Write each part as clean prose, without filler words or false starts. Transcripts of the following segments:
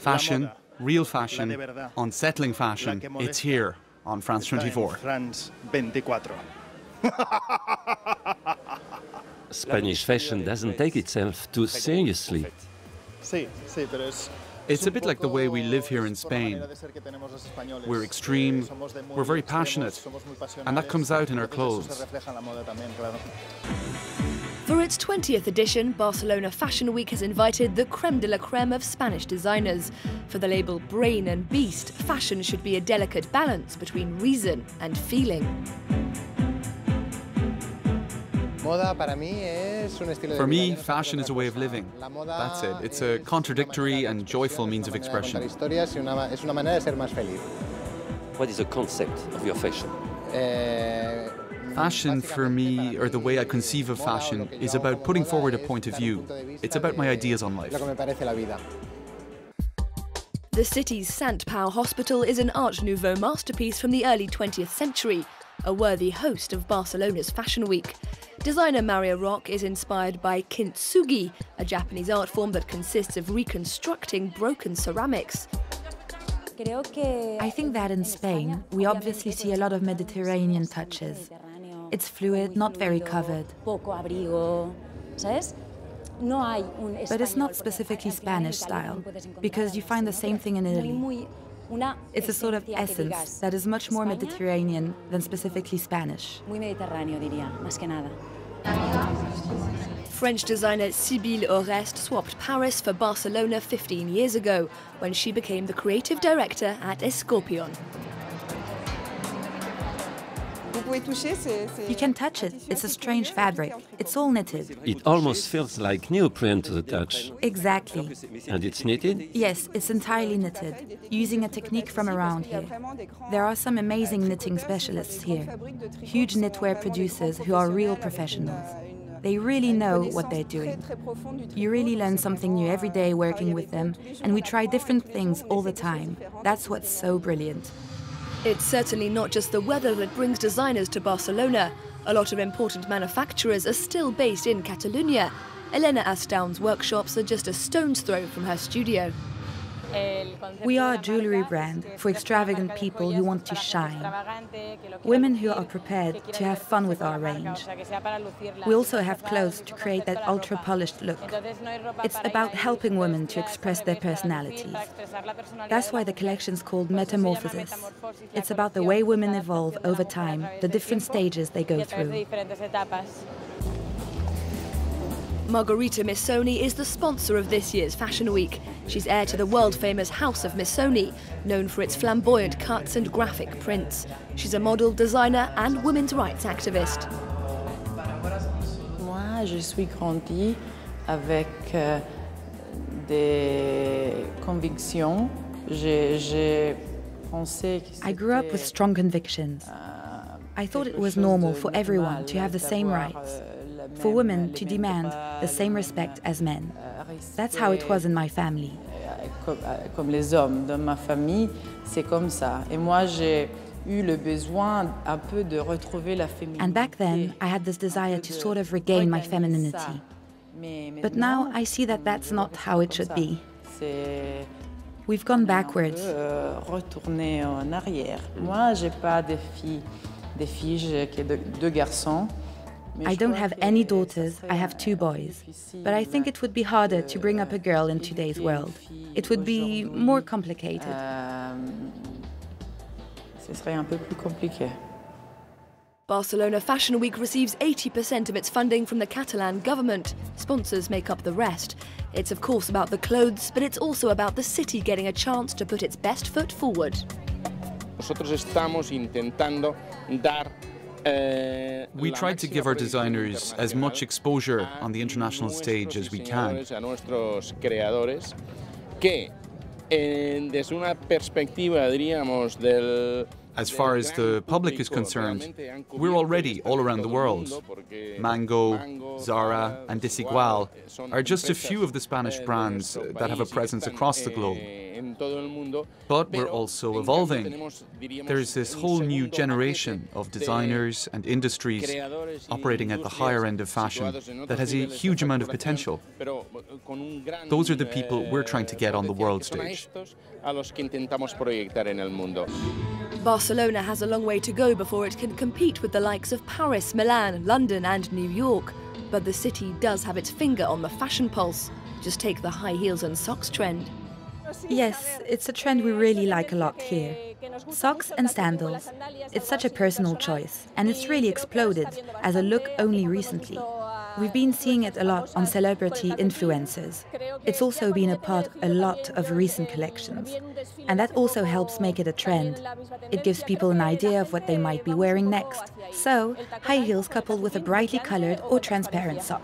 Fashion, real fashion, unsettling fashion, it's here on France 24. Spanish fashion doesn't take itself too seriously. It's a bit like the way we live here in Spain. We're extreme, we're very passionate, and that comes out in our clothes. For its 20th edition, Barcelona Fashion Week has invited the creme de la creme of Spanish designers. For the label Brain and Beast, fashion should be a delicate balance between reason and feeling. For me, fashion is a way of living. That's it. It's a contradictory and joyful means of expression. What is the concept of your fashion? Fashion, for me, or the way I conceive of fashion, is about putting forward a point of view. It's about my ideas on life. The city's Sant Pau Hospital is an Art Nouveau masterpiece from the early 20th century, a worthy host of Barcelona's Fashion Week. Designer Maria Rock is inspired by kintsugi, a Japanese art form that consists of reconstructing broken ceramics. I think that in Spain, we obviously see a lot of Mediterranean touches. It's fluid, not very covered. But it's not specifically Spanish style, because you find the same thing in Italy. It's a sort of essence that is much more Mediterranean than specifically Spanish. French designer Sybille Oreste swapped Paris for Barcelona 15 years ago, when she became the creative director at Escorpion. You can touch it. It's a strange fabric. It's all knitted. It almost feels like neoprene to the touch. Exactly. And it's knitted? Yes, it's entirely knitted, using a technique from around here. There are some amazing knitting specialists here, huge knitwear producers who are real professionals. They really know what they're doing. You really learn something new every day working with them, and we try different things all the time. That's what's so brilliant. It's certainly not just the weather that brings designers to Barcelona. A lot of important manufacturers are still based in Catalonia. Elena Astown's workshops are just a stone's throw from her studio. We are a jewellery brand for extravagant people who want to shine. Women who are prepared to have fun with our range. We also have clothes to create that ultra-polished look. It's about helping women to express their personalities. That's why the collection's called Metamorphosis. It's about the way women evolve over time, the different stages they go through. Margherita Missoni is the sponsor of this year's Fashion Week. She's heir to the world-famous House of Missoni, known for its flamboyant cuts and graphic prints. She's a model, designer and women's rights activist. Moi, je suis grandie avec des convictions. I grew up with strong convictions. I thought it was normal for everyone to have the same rights, for women to demand the same respect as men. That's how it was in my family. Comme les hommes dans ma famille, c'est comme ça. Et moi, j'ai eu le besoin un peu de retrouver la féminité. And back then, I had this desire to sort of regain my femininity. But now I see that that's not how it should be. We've gone backwards. Retourner en arrière. Moi, j'ai pas de filles, j'ai deux garçons. I don't have any daughters, I have 2 boys. But I think it would be harder to bring up a girl in today's world. It would be more complicated. Ce serait un peu plus compliqué. Barcelona Fashion Week receives 80% of its funding from the Catalan government. Sponsors make up the rest. It's of course about the clothes, but it's also about the city getting a chance to put its best foot forward. Nosotros estamos intentando dar We tried to give our designers as much exposure on the international stage as we can. A nuestros creadores que desde una perspectiva, diríamos, del As far as the public is concerned, we're already all around the world. Mango, Zara and Desigual are just a few of the Spanish brands that have a presence across the globe. But we're also evolving. There's this whole new generation of designers and industries operating at the higher end of fashion that has a huge amount of potential. Those are the people we're trying to get on the world stage. Barcelona has a long way to go before it can compete with the likes of Paris, Milan, London and New York. But the city does have its finger on the fashion pulse. Just take the high heels and socks trend. Yes, it's a trend we really like a lot here. Socks and sandals. It's such a personal choice, and it's really exploded as a look only recently. We've been seeing it a lot on celebrity influencers. It's also been a part of a lot of recent collections. And that also helps make it a trend. It gives people an idea of what they might be wearing next. So, high heels coupled with a brightly colored or transparent sock.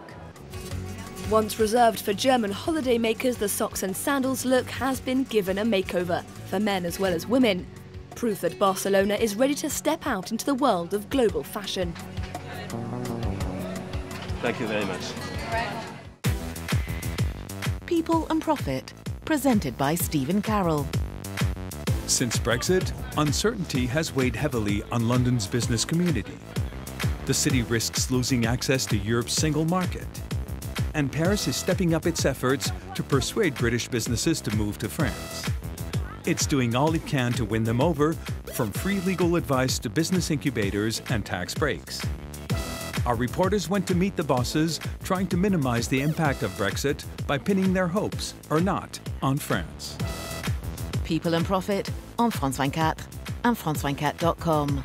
Once reserved for German holidaymakers, the socks and sandals look has been given a makeover, for men as well as women. Proof that Barcelona is ready to step out into the world of global fashion. Thank you very much. People and Profit, presented by Stephen Carroll. Since Brexit, uncertainty has weighed heavily on London's business community. The city risks losing access to Europe's single market. And Paris is stepping up its efforts to persuade British businesses to move to France. It's doing all it can to win them over, from free legal advice to business incubators and tax breaks. Our reporters went to meet the bosses, trying to minimize the impact of Brexit by pinning their hopes, or not, on France. People and Profit on France 24 and France24.com.